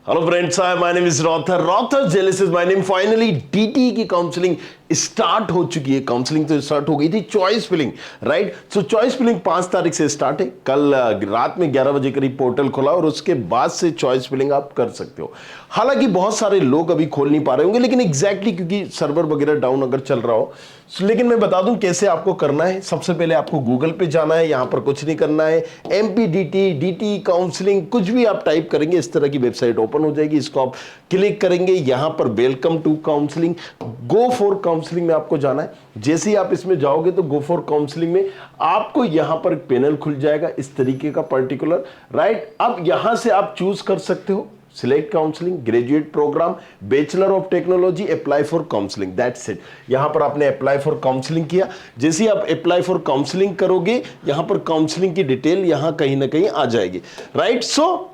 Hello friends, my name is Rother. Rother Jelis is my name. Finally DT की counselling start हो चुकी है। Counselling तो start हो गई थी, choice filling, right. So choice filling 5 तारीख से स्टार्ट है। कल रात में 11 बजे करीब पोर्टल खोला और उसके बाद से चॉइस फिलिंग आप कर सकते हो। हालांकि बहुत सारे लोग अभी खोल नहीं पा रहे होंगे, लेकिन एग्जैक्टली क्योंकि सर्वर वगैरह डाउन अगर चल रहा हो, लेकिन मैं बता दूं कैसे आपको करना है। सबसे पहले आपको गूगल पे जाना है, यहां पर कुछ नहीं करना है। एमपीडीटी, डीटी काउंसलिंग कुछ भी आप टाइप करेंगे, इस तरह की वेबसाइट ओपन हो जाएगी। इसको आप क्लिक करेंगे, यहां पर welcome to counselling, go for counselling में आपको जाना है। जैसे ही आप इसमें जाओगे तो गो फॉर काउंसलिंग में आपको यहां पर एक पैनल खुल जाएगा इस तरीके का पर्टिकुलर, राइट। अब यहां से आप चूज कर सकते हो select counselling, graduate programme, bachelor of technology, apply for counselling, that's it. यहां पर आपने अप्लाई फॉर काउंसलिंग किया। जैसे ही आप अप्लाई फॉर काउंसलिंग करोगे, यहां पर काउंसलिंग की डिटेल यहां कहीं ना कहीं आ जाएगी, राइट। सो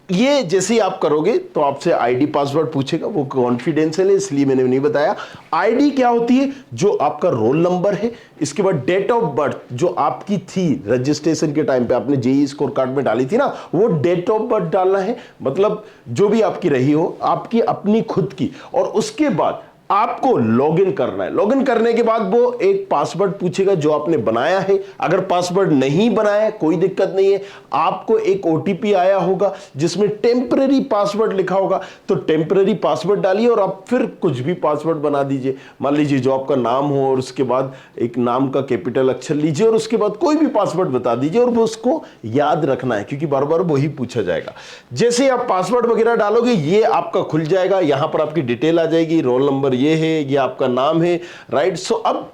ये जैसे ही आप करोगे तो आपसे आईडी पासवर्ड पूछेगा, वो कॉन्फिडेंशियल है इसलिए मैंने नहीं बताया। आईडी क्या होती है? जो आपका रोल नंबर है, इसके बाद डेट ऑफ बर्थ जो आपकी थी रजिस्ट्रेशन के टाइम पे, आपने जेईई स्कोर कार्ड में डाली थी ना, वो डेट ऑफ बर्थ डालना है, मतलब जो भी आपकी रही हो, आपकी अपनी खुद की। और उसके बाद आपको लॉगिन करना है। लॉगिन करने के बाद वो एक पासवर्ड पूछेगा जो आपने बनाया है। अगर पासवर्ड नहीं बनाया है कोई दिक्कत नहीं है, आपको एक ओटीपी आया होगा जिसमें टेम्पररी पासवर्ड लिखा होगा, तो टेम्पररी पासवर्ड डालिए और आप फिर कुछ भी पासवर्ड बना दीजिए। मान लीजिए जो आपका नाम हो और उसके बाद एक नाम का कैपिटल अक्षर लीजिए और उसके बाद कोई भी पासवर्ड बता दीजिए और वो उसको याद रखना है क्योंकि बार बार वही पूछा जाएगा। जैसे ही आप पासवर्ड वगैरह डालोगे ये आपका खुल जाएगा, यहां पर आपकी डिटेल आ जाएगी, रोल नंबर ये है, ये आपका नाम है, राइट। सो अब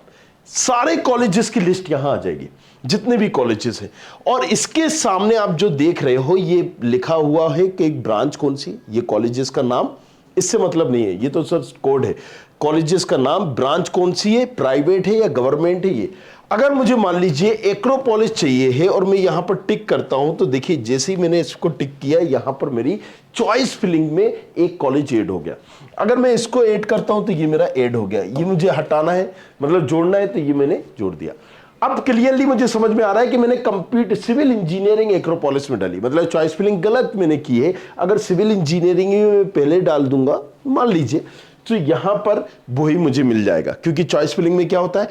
सारे कॉलेजेस की लिस्ट यहां आ जाएगी, जितने भी कॉलेजेस हैं। और इसके सामने आप जो देख रहे हो ये लिखा हुआ है कि एक ब्रांच कौन सी, ये कॉलेजेस का नाम, इससे मतलब नहीं है, ये तो सर कोड है। कॉलेजेस का नाम, ब्रांच कौन सी है, प्राइवेट है या गवर्नमेंट है। ये अगर मुझे मान लीजिए एक्रोपोलिस चाहिए है और मैं यहां पर टिक करता हूं, तो देखिए जैसे ही मैंने इसको टिक किया, यहां पर मेरी चॉइस फिलिंग में एक कॉलेज ऐड हो गया। अगर मैं इसको ऐड करता हूं तो ये मेरा ऐड हो गया। ये मुझे हटाना है, मतलब जोड़ना है, तो ये मैंने जोड़ दिया। अब क्लियरली मुझे समझ में आ रहा है कि मैंने कंप्लीट सिविल इंजीनियरिंग एक्रोपोलिस में डाली, मतलब चॉइस फिलिंग गलत मैंने की है। अगर सिविल इंजीनियरिंग में पहले डाल दूंगा मान लीजिए, तो यहां पर वही मुझे मिल जाएगा। क्योंकि चॉइस फिलिंग में क्या होता है,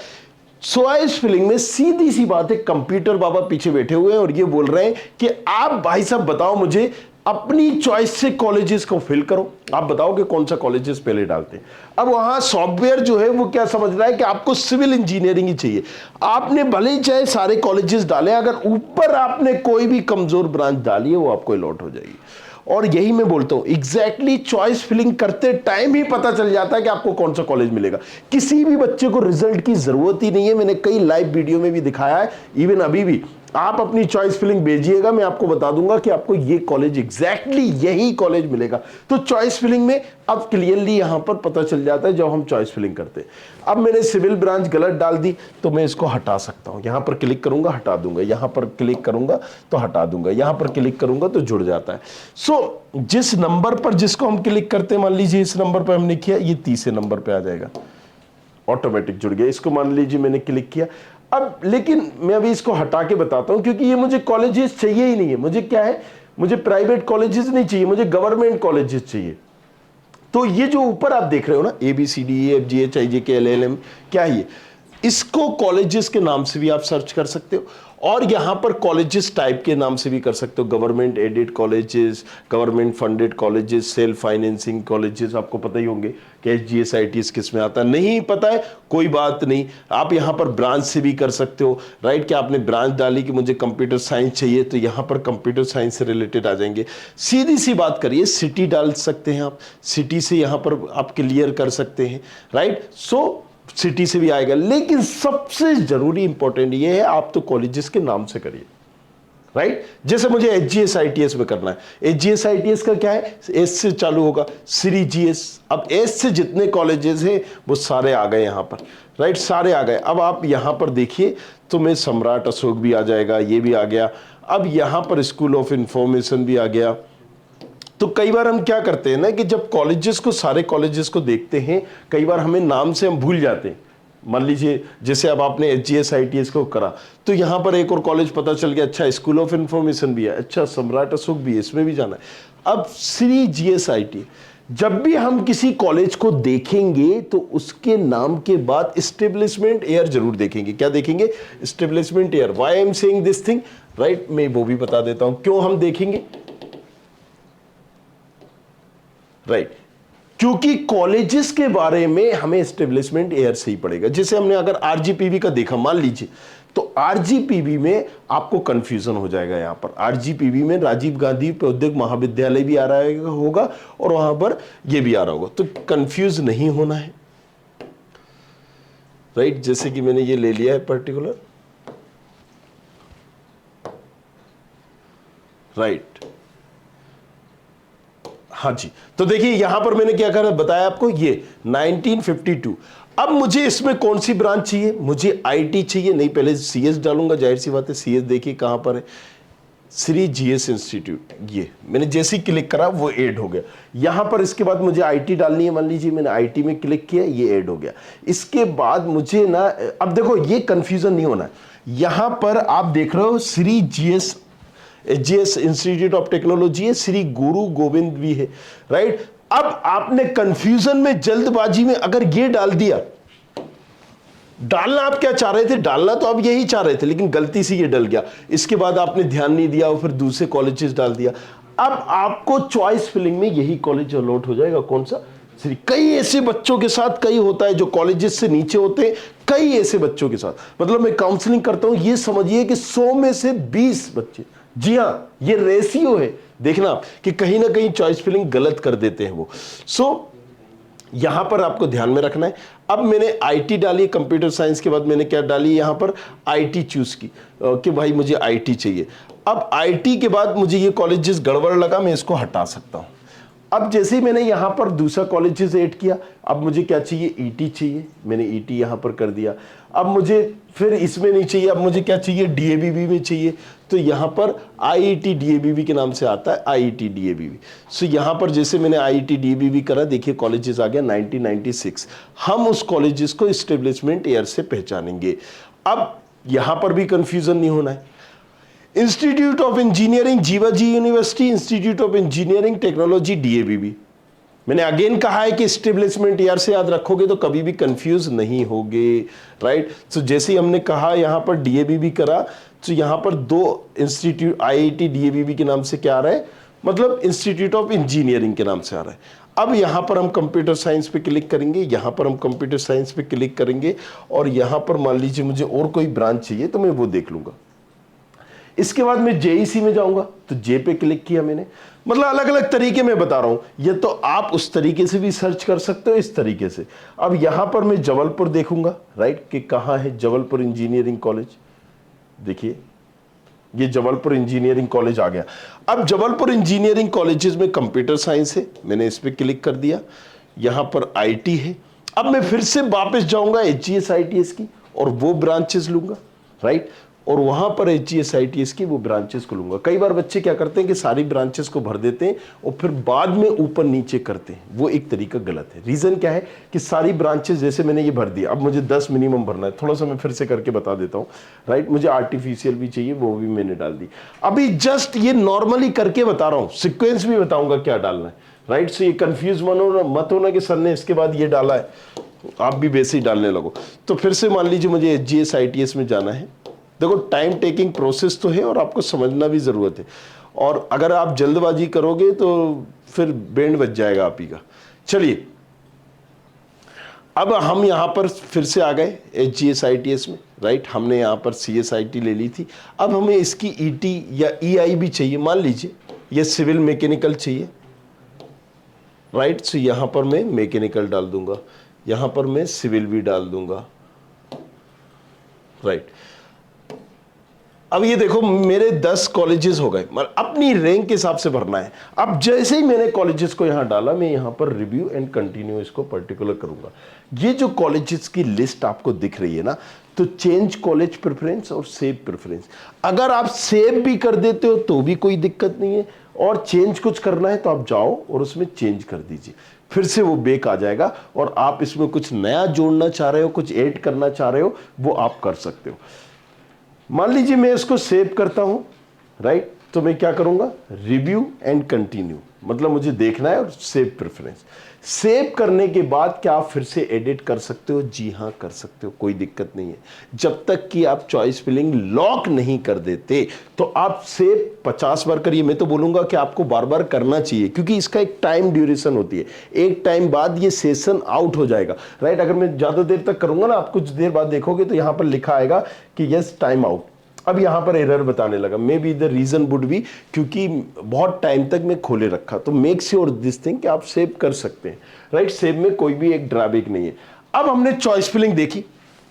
चॉइस फिलिंग में सीधी सी बात है, कंप्यूटर बाबा पीछे बैठे हुए हैं और ये बोल रहे हैं कि आप भाई साहब बताओ मुझे, अपनी चॉइस से कॉलेजेस को फिल करो, आप बताओ कि कौन सा कॉलेजेस पहले डालते हैं। अब वहां सॉफ्टवेयर जो है वो क्या समझ रहा है कि आपको सिविल इंजीनियरिंग ही चाहिए। आपने भले ही चाहे सारे कॉलेजेस डाले, अगर ऊपर आपने कोई भी कमजोर ब्रांच डाली है वो आपको अलॉट हो जाएगी। और यही मैं बोलता हूं, एग्जैक्टली चॉइस फिलिंग करते टाइम ही पता चल जाता है कि आपको कौन सा कॉलेज मिलेगा। किसी भी बच्चे को रिजल्ट की जरूरत ही नहीं है। मैंने कई लाइव वीडियो में भी दिखाया है, इवन अभी भी आप अपनी चॉइस फिलिंग भेजिएगा, मैं आपको बता दूंगा कि आपको ये कॉलेज, एग्जैक्टली यही कॉलेज मिलेगा। तो चॉइस फिलिंग में अब क्लियरली यहां पर पता चल जाता है जब हम चॉइस फिलिंग करते हैं। अब मैंने सिविल ब्रांच गलत डाल दी तो मैं इसको हटा सकता हूं। यहां पर क्लिक करूंगा हटा दूंगा, यहां पर क्लिक करूंगा तो हटा दूंगा, यहां पर क्लिक करूंगा तो जुड़ जाता है। सो जिस नंबर पर जिसको हम क्लिक करते हैं, मान लीजिए इस नंबर पर हमने किया, ये तीसरे नंबर पर आ जाएगा, ऑटोमेटिक जुड़ गया। इसको मान लीजिए मैंने क्लिक किया। अब लेकिन मैं अभी इसको हटा के बताता हूं क्योंकि ये मुझे कॉलेजेस चाहिए ही नहीं है। मुझे क्या है, मुझे प्राइवेट कॉलेजेस नहीं चाहिए, मुझे गवर्नमेंट कॉलेजेस चाहिए। तो ये जो ऊपर आप देख रहे हो ना, ABCDEFGHIJKLLM, क्या है ये, इसको कॉलेजेस के नाम से भी आप सर्च कर सकते हो और यहां पर कॉलेजेस टाइप के नाम से भी कर सकते हो। Government aided colleges, government funded colleges, self financing colleges, आपको पता ही होंगे कि SGS ITS किस में आता है। नहीं पता है कोई बात नहीं, आप यहां पर ब्रांच से भी कर सकते हो, राइट। कि आपने ब्रांच डाली कि मुझे कंप्यूटर साइंस चाहिए, तो यहां पर कंप्यूटर साइंस से रिलेटेड आ जाएंगे। सीधी सी बात करिए, सिटी डाल सकते हैं आप, सिटी से यहां पर आप क्लियर कर सकते हैं, राइट। सो सिटी से भी आएगा, लेकिन सबसे जरूरी इंपॉर्टेंट ये है, आप तो कॉलेजेस के नाम से करिए, राइट। जैसे मुझे HGS ITS में करना है, HGS ITS का क्या है, एस से चालू होगा, श्री GS। अब एस से जितने कॉलेजेस हैं वो सारे आ गए यहां पर, राइट, सारे आ गए। अब आप यहां पर देखिए तो मैं सम्राट अशोक भी आ जाएगा, ये भी आ गया। अब यहां पर स्कूल ऑफ इंफॉर्मेशन भी आ गया। तो कई बार हम क्या करते हैं ना कि जब कॉलेजेस को, सारे कॉलेजेस को देखते हैं, कई बार हमें नाम से हम भूल जाते हैं। मान लीजिए जैसे अब आपने HGS ITS को करा तो यहां पर एक और कॉलेज पता चल गया, अच्छा स्कूल ऑफ इंफॉर्मेशन भी है, अच्छा सम्राट अशोक भी है, इसमें भी जाना है। अब श्री जीएसआईटी, जब भी हम किसी कॉलेज को देखेंगे तो उसके नाम के बाद एस्टेब्लिशमेंट ईयर जरूर देखेंगे। क्या देखेंगे? Establishment year. Why I am saying this thing, right, मैं वो भी बता देता हूं क्यों हम देखेंगे। राइट, क्योंकि कॉलेजेस के बारे में हमें एस्टेब्लिशमेंट ईयर से ही पड़ेगा। जैसे हमने अगर आरजीपीवी का देखा, मान लीजिए, तो आरजीपीवी में आपको कंफ्यूजन हो जाएगा। यहां पर आरजीपीवी में राजीव गांधी प्रौद्योगिक महाविद्यालय भी आ रहा होगा और वहां पर यह भी आ रहा होगा, तो कंफ्यूज नहीं होना है। राइट, जैसे कि मैंने ये ले लिया है पर्टिकुलर। राइट, हाँ जी, तो देखिए यहां पर मैंने क्या करा बताया आपको, ये 1952। अब मुझे इसमें कौन सी ब्रांच चाहिए? मुझे आईटी चाहिए। नहीं, पहले सीएस डालूंगा, जाहिर सी बात है। सीएस देखिए कहां पर है, श्री जीएस इंस्टीट्यूट। ये मैंने जैसे ही क्लिक करा वो ऐड हो गया यहां पर। इसके बाद मुझे आईटी डालनी है, मान लीजिए मैंने आईटी में क्लिक किया, ये ऐड हो गया। इसके बाद मुझे ना, अब देखो ये कंफ्यूजन नहीं होना है। यहां पर आप देख रहे हो Shri GS, HGS institute of technology है, श्री गुरु गोविंद भी है। राइट, अब आपने कंफ्यूजन में, जल्दबाजी में अगर ये डाल दिया, डालना आप क्या चाह रहे थे? डालना तो आप यही चाह रहे थे, लेकिन गलती से ये डल गया। इसके बाद आपने ध्यान नहीं दिया और फिर दूसरे कॉलेजेस डाल दिया। अब आपको चॉइस फिलिंग में यही कॉलेज अलॉट हो जाएगा। कौन सा? श्री। कई ऐसे बच्चों के साथ कई होता है जो कॉलेजेस से नीचे होते हैं, कई ऐसे बच्चों के साथ, मतलब मैं काउंसलिंग करता हूं, ये समझिए कि 100 में से 20 बच्चे, जी हां, ये रेशियो है। देखना कि कहीं ना कहीं चॉइस फिलिंग गलत कर देते हैं वो। यहां पर आपको ध्यान में रखना है। अब मैंने आईटी डाली, कंप्यूटर साइंस के बाद मैंने क्या डाली, यहां पर आईटी चूज की कि भाई मुझे आईटी चाहिए। अब आईटी के बाद मुझे ये कॉलेज जिस गड़बड़ लगा, मैं इसको हटा सकता हूं। अब जैसे ही मैंने यहां पर दूसरा कॉलेजेस ऐड किया, अब मुझे क्या चाहिए? ईटी चाहिए। मैंने ईटी यहां पर कर दिया। अब मुझे फिर इसमें नहीं चाहिए, अब मुझे क्या चाहिए? डीएबीबी में चाहिए। तो यहां पर आईआईटी डीएबीबी के नाम से आता है, आईआईटी डीएबीबी। सो यहां पर जैसे मैंने आईआईटी डीएबीबी करा, देखिए कॉलेजेस आ गया 1996। हम उस कॉलेजेस को एस्टेब्लिशमेंट ईयर से पहचानेंगे। अब यहां पर भी कंफ्यूजन नहीं होना है। Institute of engineering Jiwaji university, institute of engineering technology DABB. मैंने अगेन कहा है कि एस्टेब्लिशमेंट ईयर से याद रखोगे तो कभी भी कंफ्यूज नहीं होगे। राइट, तो जैसे ही हमने कहा यहां पर डीएबीबी करा, तो यहां पर 2 इंस्टीट्यूट आईआईटी डीएबीबी के नाम से क्या आ रहा है, मतलब इंस्टीट्यूट ऑफ इंजीनियरिंग के नाम से आ रहा है। अब यहां पर हम कंप्यूटर साइंस पे क्लिक करेंगे, यहां पर हम कंप्यूटर साइंस पे क्लिक करेंगे, और यहां पर मान लीजिए मुझे और कोई ब्रांच चाहिए तो मैं वो देख लूंगा। इसके बाद मैं जेईसी में जाऊंगा, तो जे पे क्लिक किया मैंने। मतलब अलग अलग तरीके में बता रहा हूं, ये तो आप उस तरीके से भी सर्च कर सकते हो, इस तरीके से। अब यहां पर मैं जबलपुर देखूंगा, राइट, कि कहां है जबलपुर इंजीनियरिंग कॉलेज। देखिए ये जबलपुर इंजीनियरिंग कॉलेज आ गया। अब जबलपुर इंजीनियरिंग कॉलेजेस में कंप्यूटर साइंस है, मैंने इस पे क्लिक कर दिया। यहां पर आईटी है। अब मैं फिर से वापस जाऊंगा एचजीएस आईटीएस की और वो ब्रांचेस लूंगा, राइट, और वहां पर एचजीएस आईटीएस की वो ब्रांचेस को लूंगा। कई बार बच्चे क्या करते हैं कि सारी ब्रांचेस को भर देते हैं और फिर बाद में ऊपर नीचे करते हैं, वो एक तरीका गलत है। रीजन क्या है कि सारी ब्रांचेस, जैसे मैंने ये भर दिया, अब मुझे 10 मिनिमम भरना है। थोड़ा सा मैं फिर से करके बता देता हूं, राइट। मुझे आर्टिफिशियल भी चाहिए, वो भी मैंने डाल दी। अभी जस्ट ये नॉर्मली करके बता रहा हूं, सिक्वेंस भी बताऊंगा क्या डालना है, राइट। सो ये कंफ्यूज मत होना कि सर ने इसके बाद ये डाला है, आप भी वैसे ही डालने लगो। तो फिर से मान लीजिए मुझे एचजीएस आईटीएस में जाना है। देखो टाइम टेकिंग प्रोसेस तो है और आपको समझना भी जरूरत है, और अगर आप जल्दबाजी करोगे तो फिर बैंड बज जाएगा आप ही का। चलिए अब हम यहां पर फिर से आ गए एचजीएस आईटीएस में, राइट। हमने यहां पर सीएसआईटी ले ली थी। अब हमें इसकी ईटी या ईआई भी चाहिए, मान लीजिए ये सिविल मैकेनिकल चाहिए, राइट। सो यहां पर मैं मैकेनिकल डाल दूंगा, यहां पर मैं सिविल भी डाल दूंगा, राइट। अब ये देखो मेरे 10 कॉलेजेस हो गए, मतलब अपनी रैंक के हिसाब से भरना है। अब जैसे ही मैंने कॉलेजेस को यहां डाला, मैं यहां पर रिव्यू एंड कंटिन्यू इसको पर्टिकुलर करूंगा। ये जो कॉलेजेस की लिस्ट आपको दिख रही है ना, तो चेंज कॉलेज प्रेफरेंस और सेव प्रेफरेंस, अगर आप सेव भी कर देते हो तो भी कोई दिक्कत नहीं है, और चेंज कुछ करना है तो आप जाओ और उसमें चेंज कर दीजिए, फिर से वो बैक आ जाएगा। और आप इसमें कुछ नया जोड़ना चाह रहे हो, कुछ ऐड करना चाह रहे हो, वो आप कर सकते हो। मान लीजिए मैं इसको सेव करता हूं, राइट। तो मैं क्या करूंगा, रिव्यू एंड कंटिन्यू, मतलब मुझे देखना है, और सेव प्रेफरेंस। सेव करने के बाद क्या आप फिर से एडिट कर सकते हो? जी हाँ, कर सकते हो, कोई दिक्कत नहीं है। जब तक कि आप चॉइस फिलिंग लॉक नहीं कर देते तो आप सेव 50 बार करिए। मैं तो बोलूंगा कि आपको बार बार करना चाहिए, क्योंकि इसका एक टाइम ड्यूरेशन होती है। एक टाइम बाद ये सेशन आउट हो जाएगा, राइट। अगर मैं ज्यादा देर तक करूंगा ना, आप कुछ देर बाद देखोगे तो यहां पर लिखा आएगा कि यस टाइम आउट। अब यहां पर एरर बताने लगा, maybe the reason would be क्योंकि बहुत टाइम तक मैं खोले रखा। तो मेक श्योर दिस थिंग कि आप सेव कर सकते हैं, राइट। सेव में कोई भी एक ड्रॉबैक नहीं है। अब हमने चॉइस फिलिंग देखी,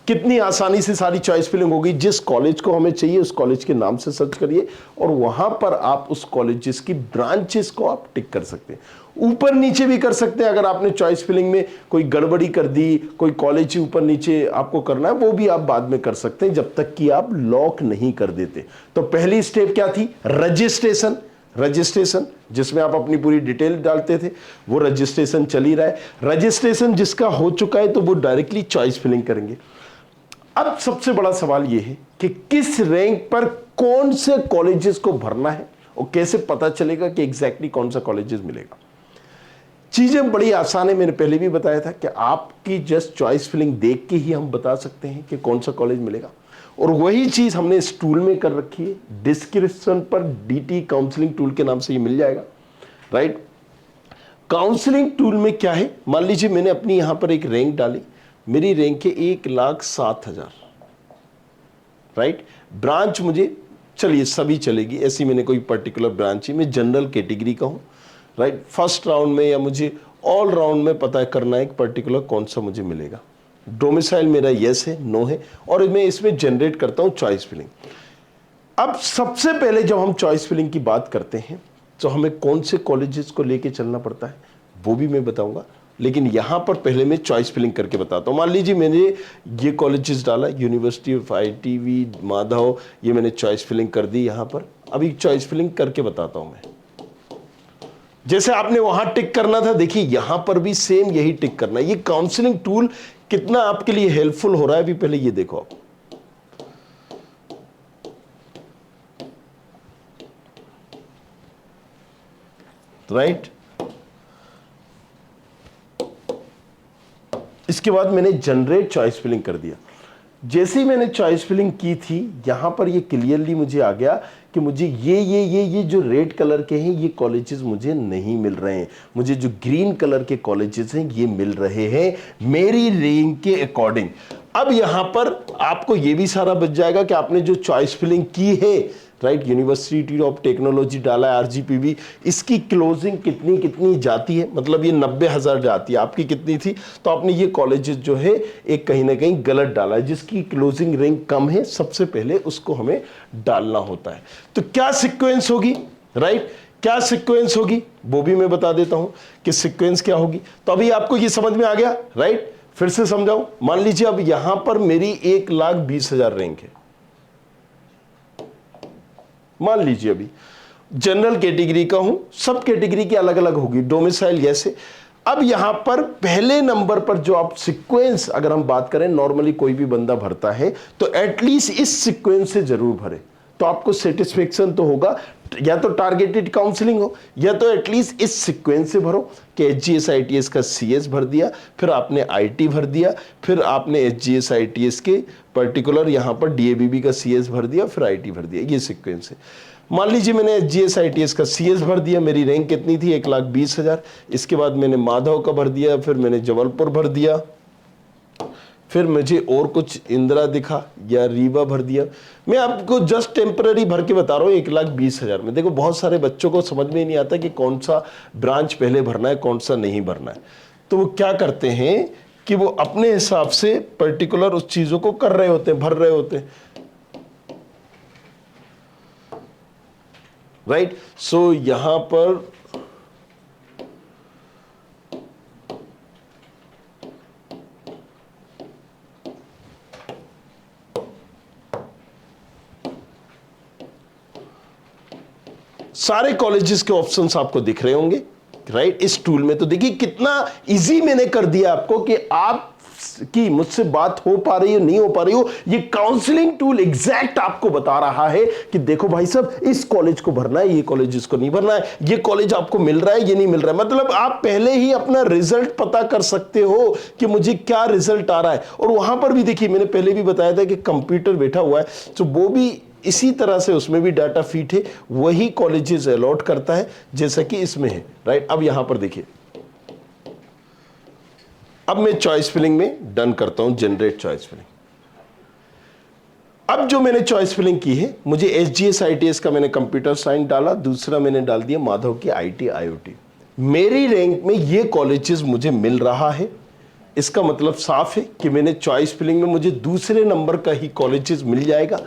कितनी आसानी से सारी चॉइस फिलिंग होगी। जिस कॉलेज को हमें चाहिए उस कॉलेज के नाम से सर्च करिए और वहां पर आप उस कॉलेजेस की ब्रांचेस को आप टिक कर सकते हैं। ऊपर नीचे भी कर सकते हैं। अगर आपने चॉइस फिलिंग में कोई गड़बड़ी कर दी, कोई कॉलेज ऊपर नीचे आपको करना है, वो भी आप बाद में कर सकते हैं, जब तक कि आप लॉक नहीं कर देते। तो पहली स्टेप क्या थी? रजिस्ट्रेशन। रजिस्ट्रेशन जिसमें आप अपनी पूरी डिटेल डालते थे, वो रजिस्ट्रेशन चल ही रहा है। रजिस्ट्रेशन जिसका हो चुका है तो वो डायरेक्टली चॉइस फिलिंग करेंगे। अब सबसे बड़ा सवाल यह है कि किस रैंक पर कौन से कॉलेजेस को भरना है और कैसे पता चलेगा कि एग्जैक्टली कौन सा कॉलेजेस मिलेगा। चीजें बड़ी आसान है, मैंने पहले भी बताया था कि आपकी जस्ट चॉइस फिलिंग देख के ही हम बता सकते हैं कि कौन सा कॉलेज मिलेगा। और वही चीज हमने इस टूल में कर रखी है। डिस्क्रिप्शन पर DT काउंसलिंग टूल के नाम से ये मिल जाएगा, राइट। काउंसलिंग टूल में क्या है, मान लीजिए मैंने अपनी यहां पर एक रैंक डाली, मेरी रैंक है 1,07,000, राइट। ब्रांच मुझे चलिए सभी चलेगी, ऐसी मैंने कोई पर्टिकुलर ब्रांच ही, मैं जनरल कैटेगरी का हूं, राइट। फर्स्ट राउंड में या मुझे ऑल राउंड में पता करना है एक पर्टिकुलर कौन सा मुझे मिलेगा। डोमिसाइल मेरा यस है, नो है, और मैं इसमें जनरेट करता हूं चॉइस फिलिंग। अब सबसे पहले जब हम चॉइस फिलिंग की बात करते हैं तो हमें कौन से कॉलेजेस को लेके चलना पड़ता है वो भी मैं बताऊंगा, लेकिन यहां पर पहले मैं चॉइस फिलिंग करके बताता हूं। मान लीजिए मैंने ये कॉलेजेस डाला, यूनिवर्सिटी ऑफ ITV माधव, ये मैंने चॉइस फिलिंग कर दी यहां पर। अभी चॉइस फिलिंग करके बताता हूं मैं। जैसे आपने वहां टिक करना था, देखिए यहां पर भी सेम यही टिक करना है। ये काउंसलिंग टूल कितना आपके लिए हेल्पफुल हो रहा है अभी पहले ये देखो आप, राइट। इसके बाद मैंने जनरेट चॉइस फिलिंग कर दिया। जैसे ही मैंने चॉइस फिलिंग की थी, यहां पर ये क्लियरली मुझे आ गया कि मुझे ये जो रेड कलर के हैं ये कॉलेजेस मुझे नहीं मिल रहे हैं, मुझे जो ग्रीन कलर के कॉलेजेस हैं ये मिल रहे हैं मेरी रैंक के अकॉर्डिंग। अब यहां पर आपको ये भी सारा बच जाएगा कि आपने जो चॉइस फिलिंग की है, राइट, यूनिवर्सिटी ऑफ टेक्नोलॉजी डाला है RGPV, इसकी क्लोजिंग कितनी कितनी जाती है, मतलब ये 90,000 जाती है, आपकी कितनी थी, तो आपने ये कॉलेजेस जो है एक कहीं ना कहीं गलत डाला है। जिसकी क्लोजिंग रैंक कम है सबसे पहले उसको हमें डालना होता है। तो क्या सीक्वेंस होगी, राइट, क्या सीक्वेंस होगी वो भी मैं बता देता हूं कि सीक्वेंस क्या होगी। तो अभी आपको ये समझ में आ गया, राइट। फिर से समझाऊं, मान लीजिए अब यहां पर मेरी 1,20,000 रैंक है, मान लीजिए अभी जनरल कैटेगरी का हूं, सब कैटेगरी की अलग अलग होगी, डोमिसाइल जैसे। अब यहां पर पहले नंबर पर जो आप सीक्वेंस अगर हम बात करें, नॉर्मली कोई भी बंदा भरता है तो एटलीस्ट इस सीक्वेंस से जरूर भरे, तो आपको सेटिस्फेक्शन तो होगा। या तो टारगेटेड काउंसलिंग हो या तो एटलीस्ट इस सीक्वेंस से भरो कि HGS ITS का CS भर दिया, फिर आपने IT भर दिया, फिर आपने HGS ITS के पर्टिकुलर यहां पर DABB का CS भर दिया, फिर IT भर दिया, ये सीक्वेंस है। मान लीजिए मैंने HGS ITS का CS भर दिया, मेरी रैंक कितनी थी 1,20,000। इसके बाद मैंने माधव का भर दिया, फिर मैंने जबलपुर भर दिया, फिर मुझे और कुछ इंदिरा दिखा या रीवा भर दिया। मैं आपको जस्ट टेम्पररी भर के बता रहा हूँ 1,20,000 में। देखो बहुत सारे बच्चों को समझ में नहीं आता कि कौन सा ब्रांच पहले भरना है कौन सा नहीं भरना है। तो वो क्या करते हैं कि वो अपने हिसाब से पर्टिकुलर उस चीजों को कर रहे होते हैं, भर रहे होते हैं, राइट। सो यहां पर सारे कॉलेजेस के ऑप्शंस आपको दिख रहे होंगे, राइट, इस टूल में। तो देखिए कितना इजी मैंने कर दिया आपको कि आप की मुझसे बात हो पा रही हो नहीं हो पा रही हो, ये काउंसलिंग टूल एग्जैक्ट आपको बता रहा है कि देखो भाई साहब, इस कॉलेज को भरना है, ये कॉलेज इसको नहीं भरना है, ये कॉलेज आपको मिल रहा है, ये नहीं मिल रहा है। मतलब आप पहले ही अपना रिजल्ट पता कर सकते हो कि मुझे क्या रिजल्ट आ रहा है। और वहां पर भी देखिए, मैंने पहले भी बताया था कि कंप्यूटर बैठा हुआ है, तो वो भी इसी तरह से उसमें भी डाटा फीट है, वही कॉलेजेस अलॉट करता है जैसा कि इसमें है, राइट। अब यहां पर देखिए, अब मैं चॉइस फिलिंग में डन करता हूं, जनरेट चॉइस फिलिंग। अब जो मैंने चॉइस फिलिंग की है, मुझे एसजीएस आईटीएस का मैंने कंप्यूटर साइंस डाला, दूसरा मैंने डाल दिया माधव की आईटी आईओटी। मेरी रैंक में ये कॉलेजेस मुझे मिल रहा है, इसका मतलब साफ है कि मैंने चॉइस फिलिंग में मुझे दूसरे नंबर का ही कॉलेजेस मिल जाएगा,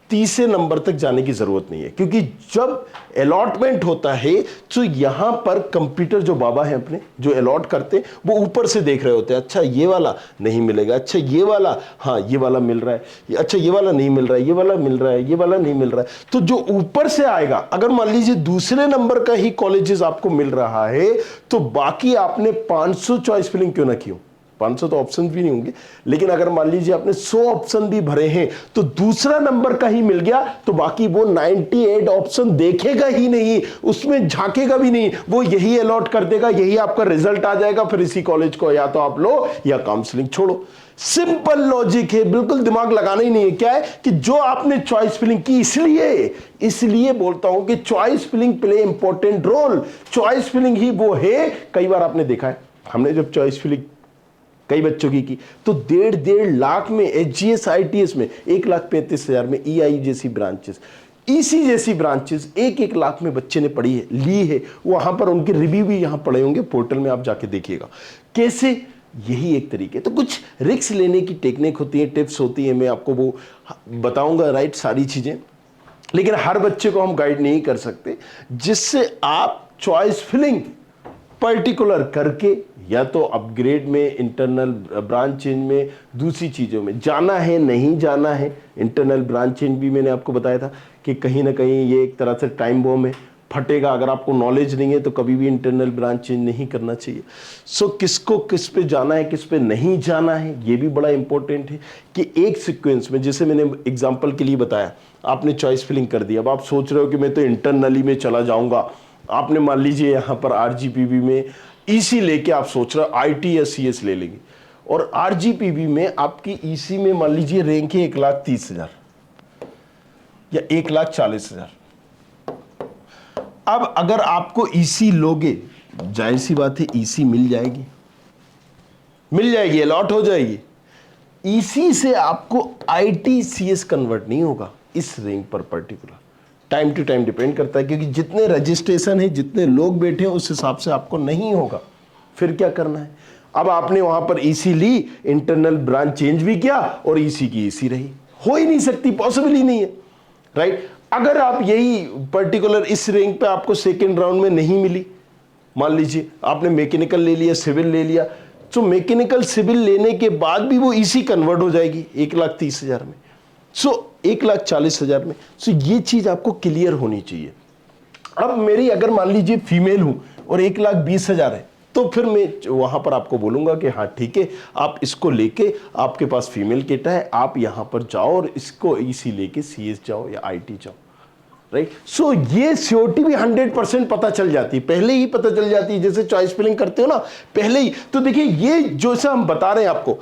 तीसरे नंबर तक जाने की जरूरत नहीं है। क्योंकि जब अलॉटमेंट होता है तो यहां पर कंप्यूटर जो बाबा है अपने, जो अलॉट करते हैं, वो ऊपर से देख रहे होते हैं, अच्छा ये वाला नहीं मिलेगा, अच्छा ये वाला, हाँ ये वाला मिल रहा है, अच्छा ये वाला नहीं मिल रहा है, ये वाला मिल रहा है, ये वाला नहीं मिल रहा है। तो जो ऊपर से आएगा, अगर मान लीजिए दूसरे नंबर का ही कॉलेजेस आपको मिल रहा है, तो बाकी आपने 500 चॉइस फिलिंग क्यों ना की हो, 500 तो ऑप्शन भी नहीं होंगे, लेकिन अगर मान लीजिए आपने 100 ऑप्शन भी भरे हैं, तो दूसरा नंबर का ही मिल गया, तो बाकी वो 98 ऑप्शन देखेगा ही नहीं, उसमें झांकेगा भी नहीं, वो यही अलॉट कर देगा, यही आपका रिजल्ट आ जाएगा। फिर इसी कॉलेज को या तो आप लो या काउंसलिंग छोड़ो। सिंपल लॉजिक है, बिल्कुल दिमाग लगाना ही नहीं है। क्या है कि जो आपने चॉइस फिलिंग की, इसलिए बोलता हूं कि choice filling play important role. Choice filling ही वो है, कई बार आपने देखा है, हमने जब चॉइस फिलिंग कई बच्चों की तो 1.5 लाख में, एचजीएस आईटीएस में 1,35,000 में, ईआई जैसी ब्रांचेस, ईसी जैसी ब्रांचेस 1-1 लाख में बच्चे ने पढ़ी है, ली है। वहां पर उनके रिव्यू भी यहां पड़े होंगे, पोर्टल में आप जाके देखिएगा कैसे। यही एक तरीके, तो कुछ रिस्क लेने की टेक्निक होती है, टिप्स होती है, मैं आपको वो बताऊंगा, राइट, सारी चीजें। लेकिन हर बच्चे को हम गाइड नहीं कर सकते, जिससे आप चॉइस फिलिंग पर्टिकुलर करके या तो अपग्रेड में, इंटरनल ब्रांच चेंज में, दूसरी चीज़ों में जाना है, नहीं जाना है। इंटरनल ब्रांच चेंज भी मैंने आपको बताया था कि कहीं ना कहीं ये एक तरह से टाइम बॉम्ब है, फटेगा। अगर आपको नॉलेज नहीं है तो कभी भी इंटरनल ब्रांच चेंज नहीं करना चाहिए। सो किसको किस पे जाना है, किस पे नहीं जाना है, ये भी बड़ा इंपॉर्टेंट है कि एक सीक्वेंस में, जैसे मैंने एग्जाम्पल के लिए बताया, आपने चॉइस फिलिंग कर दी, अब आप सोच रहे हो कि मैं तो इंटरनली में चला जाऊंगा। आपने मान लीजिए यहाँ पर आरजीपीवी में ईसी लेके आप सोच रहे हो आईटी या सीएस ले लेंगे, और आरजीपीवी में आपकी ईसी में मान लीजिए रैंक है 1,30,000 या 1,40,000। अब अगर आपको ईसी लोगे, जाहिर सी बात है ईसी मिल जाएगी, अलॉट हो जाएगी। ईसी से आपको आईटी सीएस कन्वर्ट नहीं होगा इस रैंक पर particular, time to time depend करता है, क्योंकि जितने रजिस्ट्रेशन है, जितने लोग बैठे हैं, उस हिसाब से आपको नहीं होगा। फिर क्या करना है, अब आपने वहां पर ईसी ली, इंटरनल ब्रांच चेंज भी किया और ईसी की ईसी रही, हो ही नहीं सकती, पॉसिबल ही नहीं है, राइट। अगर आप यही पर्टिकुलर इस रैंक पे आपको सेकेंड राउंड में नहीं मिली, मान लीजिए आपने मैकेनिकल ले लिया, सिविल ले लिया, तो मैकेनिकल सिविल लेने के बाद भी वो ईसी कन्वर्ट हो जाएगी 1,30,000 में, सो 1,40,000 में। सो ये चीज आपको क्लियर होनी चाहिए। अब मेरी अगर मान लीजिए फीमेल हूं और 1,20,000 है, तो फिर मैं वहां पर आपको बोलूंगा कि हाँ ठीक है, आप इसको लेके, आपके पास फीमेल केटा है, आप यहां पर जाओ और इसको ईसी लेके सीएस जाओ या आईटी जाओ, राइट। सो ये सियोरिटी भी 100% पता चल जाती है, पहले ही पता चल जाती है, जैसे चॉइस फिलिंग करते हो ना पहले ही। तो देखिए ये जो सा हम बता रहे हैं आपको,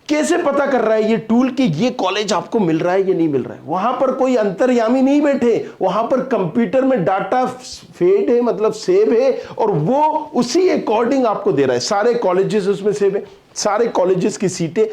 कैसे पता कर रहा है ये टूल कि ये कॉलेज आपको मिल रहा है या नहीं मिल रहा है। वहां पर कोई अंतर्यामी नहीं बैठे, वहां पर कंप्यूटर में डाटा फेड है, मतलब सेव है, और वो उसी अकॉर्डिंग आपको दे रहा है। सारे कॉलेजेस उसमें सेव है, सारे कॉलेजेस की सीटें,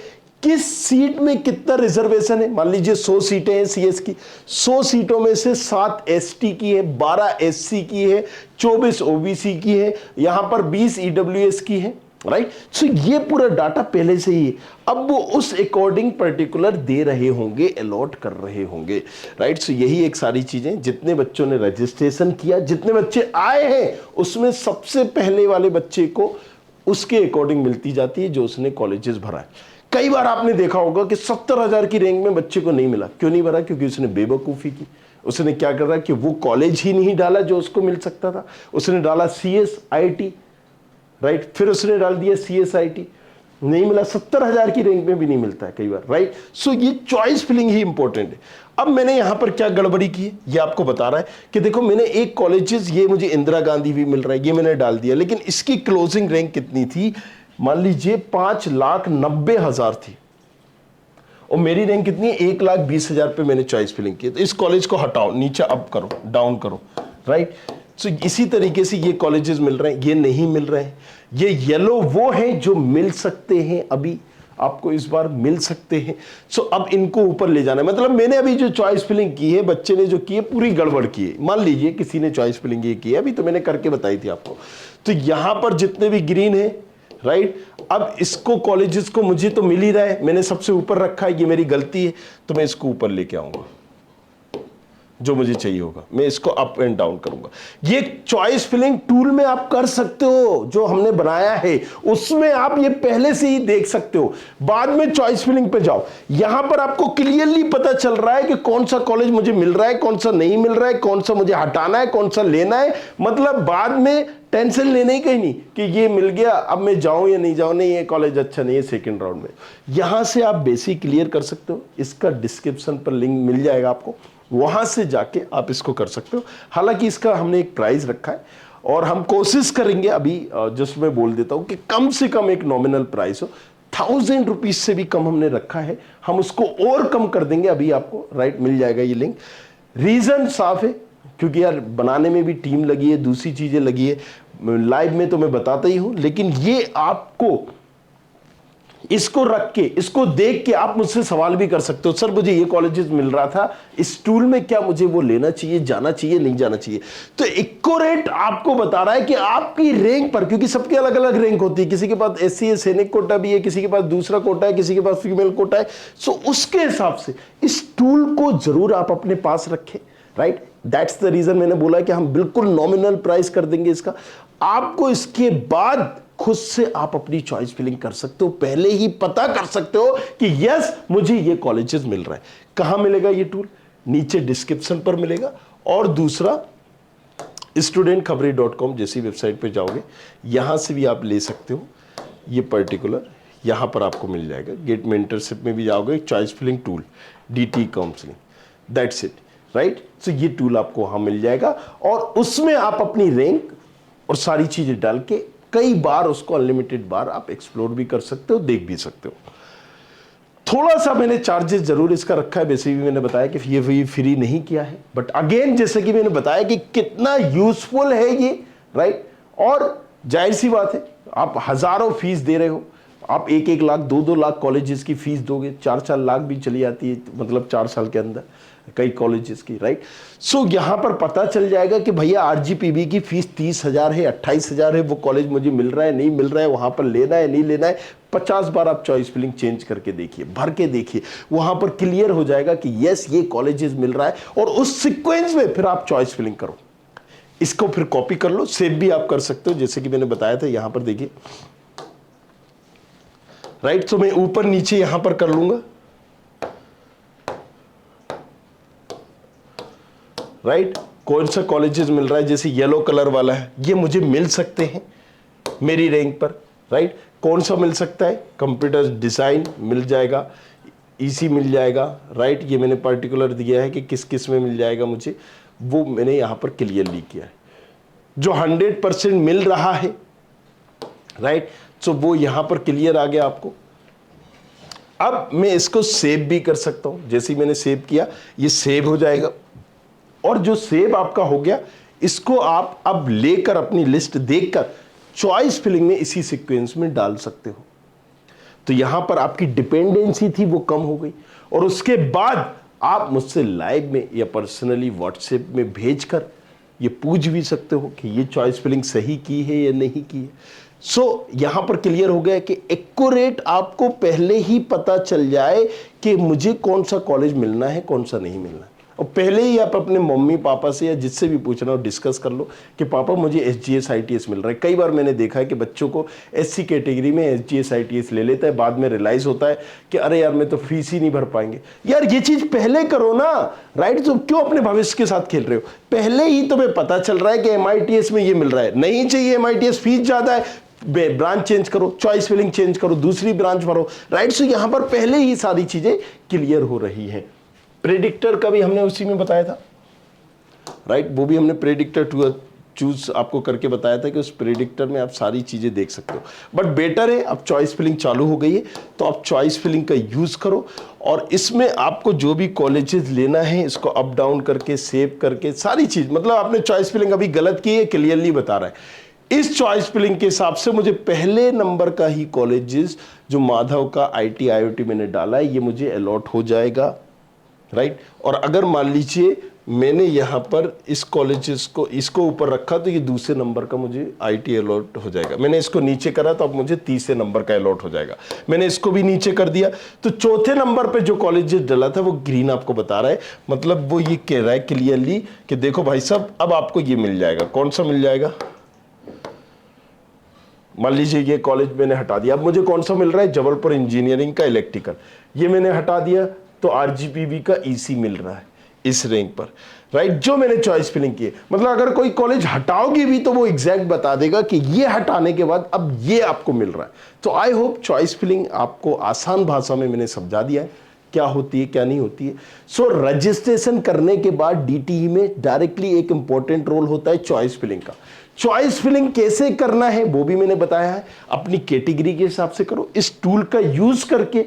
किस सीट में कितना रिजर्वेशन है। मान लीजिए 100 सीटें हैं सीएस की, 100 सीटों में से 7 एसटी की है, 12 एससी की है, 24 ओबीसी की है, यहां पर 20 ईडब्ल्यूएस की है, राइट। सो ये पूरा डाटा पहले से ही है, अब वो उस अकॉर्डिंग पर्टिकुलर दे रहे होंगे, अलॉट कर रहे होंगे, राइट। सो यही एक सारी चीजें, जितने बच्चों ने रजिस्ट्रेशन किया, जितने बच्चे आए हैं, उसमें सबसे पहले वाले बच्चे को उसके अकॉर्डिंग मिलती जाती है जो उसने कॉलेजेस भरा है। कई बार आपने देखा होगा कि 70,000 की रैंक में बच्चे को नहीं मिला, क्यों नहीं भरा, क्योंकि उसने बेवकूफी की। उसने क्या कर रहा कि वो कॉलेज ही नहीं डाला जो उसको मिल सकता था, उसने डाला सीएस आईटी, राइट, फिर उसने डाल दिया सीएसआईटी, नहीं मिला, 70,000 की रैंक में भी नहीं मिलता है कई बार, राइट। सो ये चॉइस फिलिंग ही इंपॉर्टेंट है। अब मैंने यहां पर क्या गड़बड़ी की है ये आपको बता रहा है कि देखो मैंने एक कॉलेजेस, ये मुझे इंदिरा गांधी भी मिल रहा है, ये मैंने डाल दिया, लेकिन इसकी क्लोजिंग रैंक कितनी थी, मान लीजिए 5,90,000 थी और मेरी रैंक कितनी है, 1,20,000 पे मैंने चॉइस फिलिंग की। तो इस कॉलेज को हटाओ, नीचे अप करो, डाउन करो, राइट। सो इसी तरीके से ये कॉलेजेस मिल रहे हैं, ये नहीं मिल रहे हैं। ये येलो वो हैं जो मिल सकते हैं, अभी आपको इस बार मिल सकते हैं। सो अब इनको ऊपर ले जाना है। मतलब मैंने अभी जो चॉइस फिलिंग की है, बच्चे ने जो की है पूरी गड़बड़ की है। मान लीजिए किसी ने चॉइस फिलिंग ये की है, अभी तो मैंने करके बताई थी आपको। तो यहां पर जितने भी ग्रीन है, राइट, अब इसको कॉलेजेस को मुझे तो मिल ही रहा है, मैंने सबसे ऊपर रखा है, ये मेरी गलती है, तो मैं इसको ऊपर लेके आऊंगा, जो मुझे चाहिए होगा मैं इसको अप एंड डाउन करूंगा। ये चॉइस फिलिंग टूल में आप कर सकते हो, जो हमने बनाया है उसमें आप ये पहले से ही देख सकते हो। बाद में चॉइस फिलिंग पे जाओ, यहां पर आपको क्लियरली पता चल रहा है कि कौन सा कॉलेज मुझे मिल रहा है, कौन सा नहीं मिल रहा है, कौन सा मुझे हटाना है, कौन सा लेना है। मतलब बाद में टेंशन लेने ही कहीं नहीं कि ये मिल गया अब मैं जाऊं या नहीं जाऊं, नहीं ये कॉलेज अच्छा नहीं है सेकंड राउंड में। यहां से आप बेसिक क्लियर कर सकते हो, इसका डिस्क्रिप्शन पर लिंक मिल जाएगा आपको, वहां से जाके आप इसको कर सकते हो। हालांकि इसका हमने एक प्राइस रखा है और हम कोशिश करेंगे, अभी जस्ट मैं बोल देता हूं कि कम से कम एक नॉमिनल प्राइस हो, 1,000 रुपीज से भी कम हमने रखा है। हम उसको और कम कर देंगे, अभी आपको राइट मिल जाएगा ये लिंक। रीजन साफ है, क्योंकि यार बनाने में भी टीम लगी है, दूसरी चीजें लगी है, लाइव में तो मैं बताता ही हूं, लेकिन ये आपको इसको रख के, इसको देख के आप मुझसे सवाल भी कर सकते हो, सर मुझे ये कॉलेजेस मिल रहा था इस टूल में, क्या मुझे वो लेना चाहिए, जाना चाहिए, नहीं जाना चाहिए। तो एक्यूरेट आपको बता रहा है कि आपकी रैंक पर, क्योंकि सबकी अलग अलग रैंक होती है, किसी के पास एससी है, सैनिक कोटा भी है, किसी के पास दूसरा कोटा है, किसी के पास फीमेल कोटा है। सो उसके हिसाब से इस टूल को जरूर आप अपने पास रखें, राइट। दैट्स द रीजन मैंने बोला कि हम बिल्कुल नॉमिनल प्राइस कर देंगे इसका। आपको इसके बाद खुद से आप अपनी चॉइस फिलिंग कर सकते हो, पहले ही पता कर सकते हो कि यस मुझे ये कॉलेजेस मिल रहा है। कहां मिलेगा ये टूल, नीचे डिस्क्रिप्शन पर मिलेगा, और दूसरा studentkhबरें.com जैसी वेबसाइट पे जाओगे, यहां से भी आप ले सकते हो। ये पर्टिकुलर यहां पर आपको मिल जाएगा। गेट मेंटरशिप में भी जाओगे, choice filling tool, DT counselling, that's it, right. So ये टूल आपको वहां मिल जाएगा और उसमें आप अपनी रैंक और सारी चीजें डाल के कई बार उसको अनलिमिटेड बार आप एक्सप्लोर भी कर सकते हो, देख भी सकते हो। थोड़ा सा मैंने चार्जेस जरूर इसका रखा है, वैसे भी मैंने बताया कि ये फ्री नहीं किया है, बट अगेन जैसे कि मैंने बताया कि कितना यूजफुल है ये, राइट। और जाहिर सी बात है, आप हजारों फीस दे रहे हो, आप 1-1 लाख 2-2 लाख कॉलेजेस की फीस दोगे, 4-4 लाख भी चली जाती है, मतलब 4 साल के अंदर कई कॉलेजेस की, राइट। सो यहां पर पता चल जाएगा कि भैया RGPB की फीस 30,000 है, 28,000 है, वो कॉलेज मुझे मिल रहा है, नहीं मिल रहा है, वहां पर लेना है, नहीं लेना है। 50 बार आप चॉइस फिलिंग चेंज करके देखिए, भर के देखिए, वहां पर क्लियर हो जाएगा कि यस ये कॉलेजेस मिल रहा है, और उस सीक्वेंस में फिर आप चॉइस फिलिंग करो। इसको फिर कॉपी कर लो, सेव भी आप कर सकते हो, जैसे कि मैंने बताया था। यहां पर देखिए, राइट। तो मैं ऊपर नीचे यहां पर कर लूंगा, राइट। कौन सा कॉलेजेस मिल रहा है, जैसे येलो कलर वाला है, ये मुझे मिल सकते हैं मेरी रैंक पर, राइट। कौन सा मिल सकता है, कंप्यूटर डिजाइन मिल जाएगा, EC मिल जाएगा, राइट। ये मैंने पर्टिकुलर दिया है कि किस किस में मिल जाएगा मुझे, वो मैंने यहां पर क्लियरली किया है। जो 100% मिल रहा है, राइट, सो वो यहां पर क्लियर आ गया आपको। अब मैं इसको सेव भी कर सकता हूं, जैसे ही मैंने सेव किया ये सेव हो जाएगा, और जो सेव आपका हो गया, इसको आप अब लेकर अपनी लिस्ट देखकर चॉइस फिलिंग में इसी सीक्वेंस में डाल सकते हो। तो यहां पर आपकी डिपेंडेंसी थी वो कम हो गई, और उसके बाद आप मुझसे लाइव में या पर्सनली व्हाट्सएप में भेजकर ये पूछ भी सकते हो कि ये चॉइस फिलिंग सही की है या नहीं की है। सो यहां पर क्लियर हो गया कि एक्यूरेट आपको पहले ही पता चल जाए कि मुझे कौन सा कॉलेज मिलना है, कौन सा नहीं मिलना है। और पहले ही आप अपने मम्मी पापा से या जिससे भी पूछना हो डिस्कस कर लो कि पापा मुझे SGS ITS मिल रहा है। कई बार मैंने देखा है कि बच्चों को SC कैटेगरी में SGS ITS ले लेता है, बाद में रियलाइज होता है कि अरे यार मैं तो फीस ही नहीं भर पाएंगे। यार ये चीज पहले करो ना, राइट। तो क्यों अपने भविष्य के साथ खेल रहे हो? पहले ही तुम्हें पता चल रहा है कि MITS में ये मिल रहा है, नहीं चाहिए MITS, फीस ज्यादा है, ब्रांच चेंज करो, चॉइस फिलिंग चेंज करो, दूसरी ब्रांच भरो, राइट। सो यहां पर पहले ही सारी चीजें क्लियर हो रही हैं। प्रेडिक्टर का भी हमने उसी में बताया था, राइट, वो भी हमने प्रेडिक्टर चूज आपको करके बताया था कि उस प्रेडिक्टर में आप सारी चीजें देख सकते हो। बट बेटर है, अब चॉइस फिलिंग चालू हो गई है तो आप चॉइस फिलिंग का यूज करो, और इसमें आपको जो भी कॉलेजेस लेना है इसको अप डाउन करके, सेव करके, सारी चीज, मतलब आपने चॉइस फिलिंग अभी गलत की है, क्लियरली बता रहा है। इस चॉइस फिलिंग के हिसाब से मुझे पहले नंबर का ही कॉलेजेस जो माधव का IT IoT मैंने डाला है ये मुझे अलॉट हो जाएगा, राइट। और अगर मान लीजिए मैंने यहां पर इस कॉलेजेस को इसको ऊपर रखा तो ये दूसरे नंबर का मुझे IT अलॉट हो जाएगा। मैंने इसको नीचे करा तो अब मुझे तीसरे नंबर का अलॉट हो जाएगा। मैंने इसको भी नीचे कर दिया तो चौथे नंबर पे जो कॉलेजेस डला था वो ग्रीन आपको बता रहा है, मतलब वो ये कह रहा है क्लियरली कि देखो भाई साहब अब आपको ये मिल जाएगा। कौन सा मिल जाएगा? मान लीजिए ये कॉलेज मैंने हटा दिया, अब मुझे कौन सा मिल रहा है? जबलपुर इंजीनियरिंग का इलेक्ट्रिकल। ये मैंने हटा दिया तो RGPV का EC मिल रहा है इस रैंक पर, राइट, जो मैंने चॉइस फिलिंग की है। मतलब अगर कोई कॉलेज हटाओगे भी तो वो एग्जैक्ट बता देगा कि ये हटाने के बाद अब ये आपको मिल रहा है। तो आई होप चॉइस फिलिंग आपको आसान भाषा में मैंने समझा दिया है क्या होती है क्या नहीं होती है। सो रजिस्ट्रेशन करने के बाद DTE में डायरेक्टली एक इंपॉर्टेंट रोल होता है चॉइस फिलिंग का। चॉइस फिलिंग कैसे करना है वो भी मैंने बताया है, अपनी कैटेगरी के हिसाब से करो। इस टूल का यूज करके,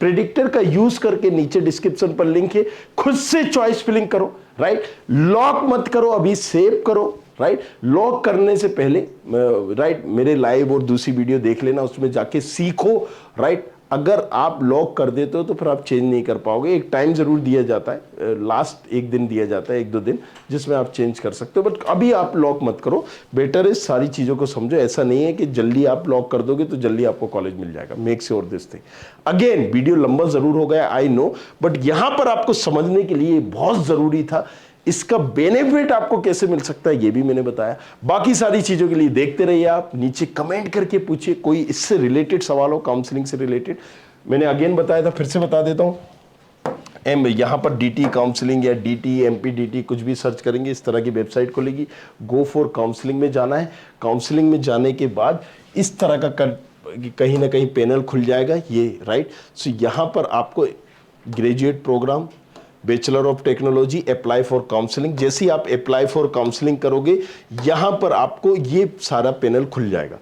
प्रेडिक्टर का यूज करके, नीचे डिस्क्रिप्शन पर लिंक है, खुद से चॉइस फिलिंग करो, राइट। लॉक मत करो, अभी सेव करो, राइट। लॉक करने से पहले, राइट, मेरे लाइव और दूसरी वीडियो देख लेना, उसमें जाके सीखो, राइट। अगर आप लॉक कर देते हो तो फिर आप चेंज नहीं कर पाओगे। एक टाइम जरूर दिया जाता है, लास्ट एक दिन दिया जाता है, 1-2 दिन, जिसमें आप चेंज कर सकते हो। बट अभी आप लॉक मत करो, बेटर है सारी चीज़ों को समझो। ऐसा नहीं है कि जल्दी आप लॉक कर दोगे तो जल्दी आपको कॉलेज मिल जाएगा। Make sure this thing. Again video लंबा जरूर हो गया, आई नो, बट यहां पर आपको समझने के लिए बहुत जरूरी था। इसका बेनिफिट आपको कैसे मिल सकता है ये भी मैंने बताया। बाकी सारी चीजों के लिए देखते रहिए आप, नीचे कमेंट करके पूछिए कोई इससे रिलेटेड सवाल हो, काउंसलिंग से रिलेटेड। मैंने अगेन बताया था, फिर से बता देता हूं। यहाँ पर DT काउंसलिंग या DT MPDT कुछ भी सर्च करेंगे इस तरह की वेबसाइट खुलेगी। गो फॉर काउंसलिंग में जाना है। काउंसलिंग में जाने के बाद इस तरह का कहीं ना कहीं पैनल खुल जाएगा ये, राइट। सो यहाँ पर आपको graduate programme, bachelor of technology, apply for counselling, जैसे ही आप अप्लाई फॉर काउंसलिंग करोगे यहां पर आपको ये सारा पैनल खुल जाएगा।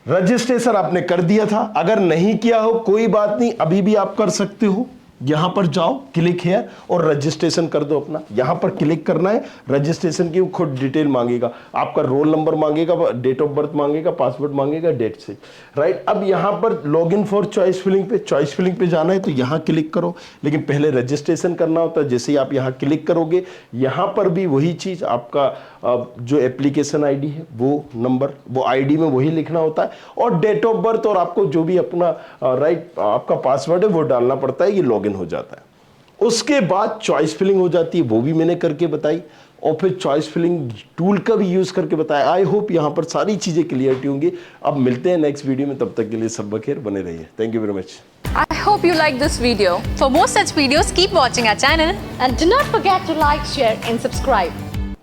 रजिस्ट्रेशन आपने कर दिया था, अगर नहीं किया हो कोई बात नहीं, अभी भी आप कर सकते हो। यहां पर जाओ, क्लिक हियर और रजिस्ट्रेशन कर दो अपना। यहां पर क्लिक करना है, रजिस्ट्रेशन की खुद डिटेल मांगेगा, आपका रोल नंबर मांगेगा, डेट ऑफ बर्थ मांगेगा, पासवर्ड मांगेगा, डेट से, राइट। अब यहां पर लॉगिन फॉर चॉइस फिलिंग पे, चॉइस फिलिंग पे जाना है तो यहां क्लिक करो, लेकिन पहले रजिस्ट्रेशन करना होता है। जैसे ही आप यहां क्लिक करोगे यहां पर भी वही चीज, आपका जो एप्लीकेशन ID है वो नंबर, वो ID में वही लिखना होता है, और डेट ऑफ बर्थ और आपको जो भी अपना राइट आपका पासवर्ड है वो डालना पड़ता है, ये लॉगिन हो जाता है। उसके बाद चॉइस फिलिंग हो जाती है, वो भी मैंने करके बताई, और फिर चॉइस फिलिंग टूल का भी यूज करके बताया। आई होप यहां पर सारी चीजें क्लियरिटी होंगी। अब मिलते हैं नेक्स्ट वीडियो में, तब तक के लिए सब बखैर, बने रहिए। Thank you very much. I hope you like this video. For more such videos, keep watching our channel. And do not forget to like, share and subscribe.